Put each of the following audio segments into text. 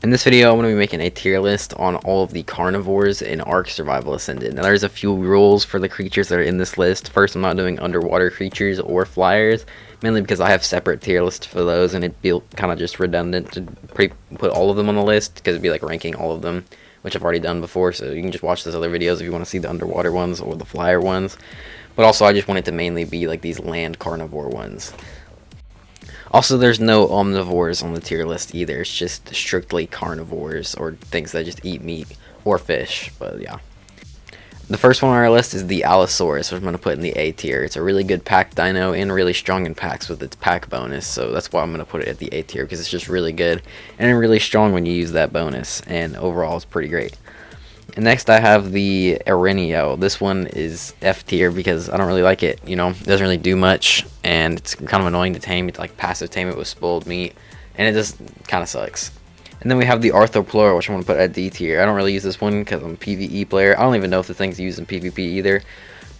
In this video, I'm going to be making a tier list on all of the carnivores in Ark Survival Ascended. Now, there's a few rules for the creatures that are in this list. First, I'm not doing underwater creatures or flyers, mainly because I have separate tier lists for those, and it'd be kind of just redundant to put all of them on the list, because it'd be like ranking all of them, which I've already done before, so you can just watch those other videos if you want to see the underwater ones or the flyer ones. But also, I just want it to mainly be like these land carnivore ones. Also, there's no omnivores on the tier list either. It's just strictly carnivores, or things that just eat meat or fish. But yeah. The first one on our list is the Allosaurus, which I'm going to put in the A tier. It's a really good pack dino and really strong in packs with its pack bonus. So that's why I'm going to put it at the A tier, because it's just really good and really strong when you use that bonus. And overall, it's pretty great. And next I have the Arenio. This one is F tier because I don't really like it. You know, it doesn't really do much, and it's kind of annoying to tame. It's like passive tame it with spoiled meat, and it just kind of sucks. And then we have the Arthropleura, which I'm going to put at D tier. I don't really use this one because I'm a PvE player. I don't even know if the thing's used in PvP either,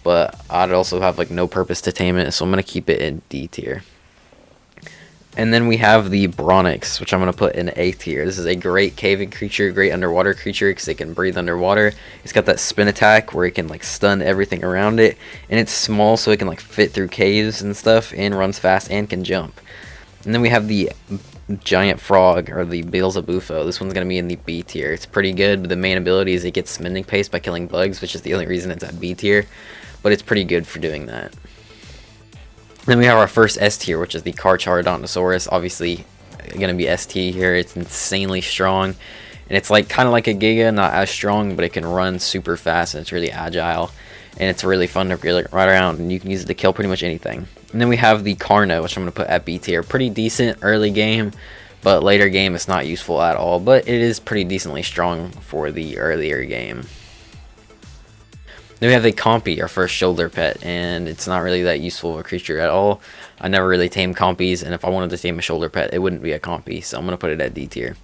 but I'd also have like no purpose to tame it, so I'm going to keep it in D tier. And then we have the Bronix, which I'm going to put in A tier. This is a great caving creature, great underwater creature, because it can breathe underwater. It's got that spin attack where it can like stun everything around it. And it's small, so it can like fit through caves and stuff, and runs fast and can jump. And then we have the giant frog, or the Beelzebufo. This one's going to be in the B tier. It's pretty good, but the main ability is it gets mending pace by killing bugs, which is the only reason it's at B tier. But it's pretty good for doing that. Then we have our first S tier, which is the Carcharodontosaurus. Obviously, going to be ST here. It's insanely strong, and it's like kind of like a Giga, not as strong, but it can run super fast, and it's really agile, and it's really fun to ride around, and you can use it to kill pretty much anything. And then we have the Carno, which I'm going to put at B tier. Pretty decent early game, but later game it's not useful at all, but it is pretty decently strong for the earlier game. Then we have a Compy, our first shoulder pet, and it's not really that useful of a creature at all. I never really tamed Compies, and if I wanted to tame a shoulder pet, it wouldn't be a Compy, so I'm going to put it at D tier.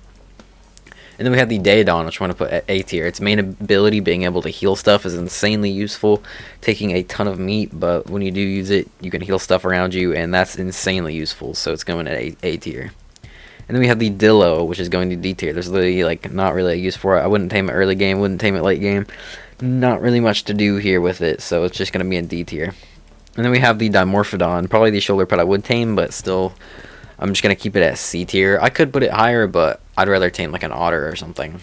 And then we have the Daedon, which I want to put at A tier. Its main ability, being able to heal stuff, is insanely useful, taking a ton of meat, but when you do use it, you can heal stuff around you, and that's insanely useful, so it's going at A tier. And then we have the Dillo, which is going to D tier. There's literally like not really a use for it. I wouldn't tame it early game, wouldn't tame it late game. Not really much to do here with it, so it's just going to be in D tier. And then we have the Dimorphodon, probably the shoulder pet I would tame, but still, I'm just going to keep it at C tier. I could put it higher, but I'd rather tame like an otter or something.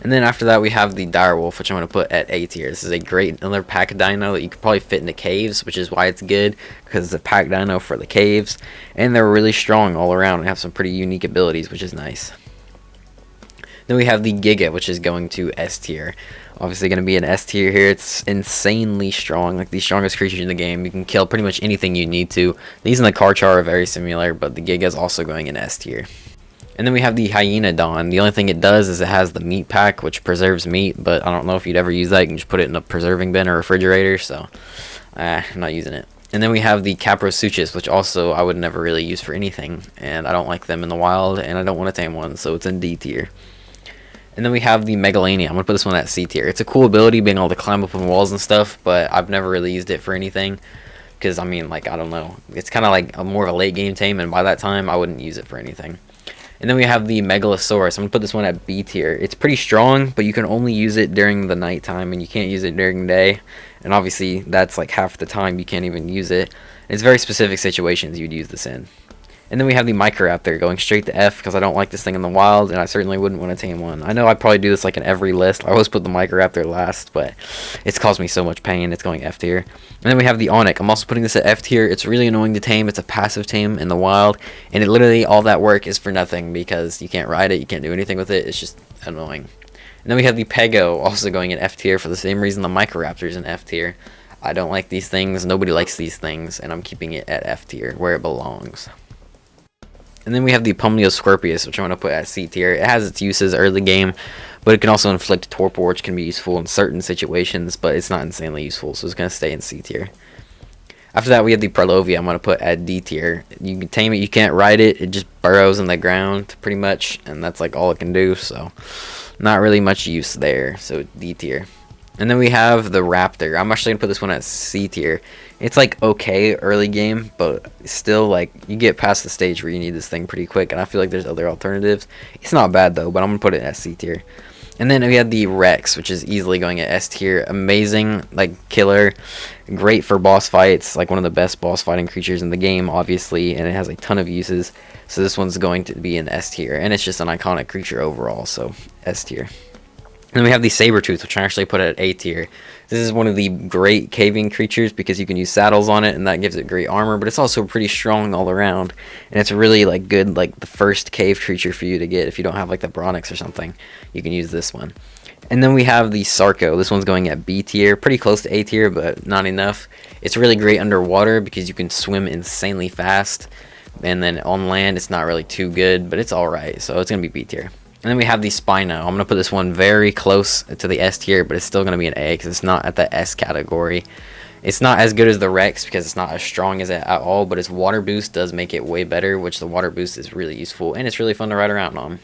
And then after that, we have the Direwolf, which I'm going to put at A tier. This is a great another pack dino that you could probably fit into caves, which is why it's good, because it's a pack dino for the caves, and they're really strong all around and have some pretty unique abilities, which is nice. Then we have the Giga, which is going to S tier. Obviously going to be an S tier here. It's insanely strong, like the strongest creatures in the game. You can kill pretty much anything you need to. These and the Carchar are very similar, but the Giga is also going in S tier. And then we have the Hyenodon. The only thing it does is it has the meat pack, which preserves meat, but I don't know if you'd ever use that. You can just put it in a preserving bin or refrigerator, so I'm not using it. And then we have the Caprosuchus, which also I would never really use for anything, and I don't like them in the wild, and I don't want to tame one, so it's in D tier. And then we have the Megalania. I'm going to put this one at C tier. It's a cool ability, being able to climb up on walls and stuff, but I've never really used it for anything. Because, I mean, like, I don't know. It's kind of like more of a late game tame, and by that time, I wouldn't use it for anything. And then we have the Megalosaurus. I'm going to put this one at B tier. It's pretty strong, but you can only use it during the nighttime, and you can't use it during the day. And obviously, that's like half the time you can't even use it. It's very specific situations you'd use this in. And then we have the Microraptor going straight to F, because I don't like this thing in the wild, and I certainly wouldn't want to tame one. I know I'd probably do this like in every list. I always put the Microraptor last, but it's caused me so much pain. It's going F tier. And then we have the Onyx. I'm also putting this at F tier. It's really annoying to tame. It's a passive tame in the wild, and it literally, all that work is for nothing, because you can't ride it, you can't do anything with it. It's just annoying. And then we have the Pego, also going in F tier for the same reason the Microraptor is in F tier. I don't like these things. Nobody likes these things, and I'm keeping it at F tier, where it belongs. And then we have the Pumnioscorpius, which I'm going to put at C tier. It has its uses early game, but it can also inflict torpor, which can be useful in certain situations, but it's not insanely useful, so it's going to stay in C tier. After that, we have the Parlovia. I'm going to put at D tier. You can tame it, you can't ride it. It just burrows in the ground, pretty much, and that's like all it can do, so not really much use there, so D tier. And then we have the Raptor. I'm actually gonna put this one at C tier. It's like okay early game, but still like you get past the stage where you need this thing pretty quick, and I feel like there's other alternatives. It's not bad though, but I'm gonna put it at C tier. And then we had the Rex, which is easily going at S tier. Amazing, like killer, great for boss fights, like one of the best boss fighting creatures in the game, obviously, and it has a ton of uses. So this one's going to be an S tier, and it's just an iconic creature overall, so S tier. Then we have the Sabertooth, which I actually put at A tier. This is one of the great caving creatures because you can use saddles on it, and that gives it great armor, but it's also pretty strong all around. And it's really like good, like the first cave creature for you to get if you don't have like the Bronix or something. You can use this one. And then we have the Sarco. This one's going at B tier, pretty close to A tier, but not enough. It's really great underwater because you can swim insanely fast. And then on land, it's not really too good, but it's alright, so it's going to be B tier. And then we have the Spino. I'm going to put this one very close to the S tier, but it's still going to be an A because it's not at the S category. It's not as good as the Rex because it's not as strong as it at all, but its water boost does make it way better, which the water boost is really useful, and it's really fun to ride around on.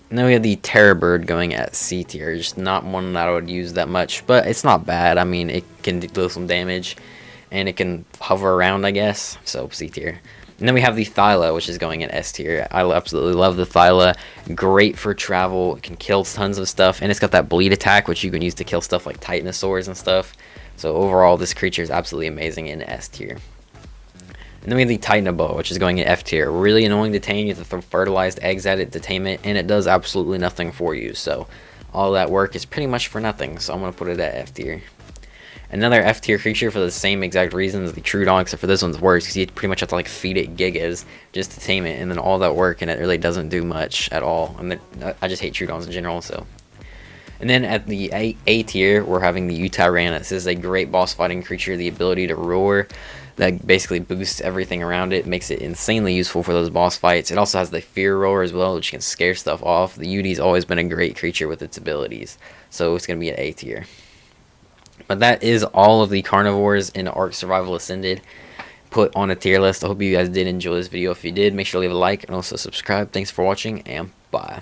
And then we have the Terror Bird going at C tier. Just not one that I would use that much, but it's not bad. I mean, it can do some damage, and it can hover around, I guess, so C tier. And then we have the Thyla, which is going in S tier. I absolutely love the Thyla. Great for travel. It can kill tons of stuff. And it's got that bleed attack, which you can use to kill stuff like Titanosaurs and stuff. So overall, this creature is absolutely amazing in S tier. And then we have the Titanabo, which is going in F tier. Really annoying to tame. You have to throw fertilized eggs at it to tame it. And it does absolutely nothing for you. So all that work is pretty much for nothing. So I'm going to put it at F tier. Another F tier creature for the same exact reasons, the Troodon, except for this one's worse because you pretty much have to like feed it gigas just to tame it, and then all that work and it really doesn't do much at all. And I just hate Troodons in general. So, and then at the A tier, we're having the Utyrannus. This is a great boss fighting creature. The ability to roar that basically boosts everything around it, makes it insanely useful for those boss fights. It also has the Fear Roar as well, which can scare stuff off. The UD's always been a great creature with its abilities, so it's gonna be an A tier. But that is all of the carnivores in Ark Survival Ascended put on a tier list. I hope you guys did enjoy this video. If you did, make sure to leave a like and also subscribe. Thanks for watching, and bye.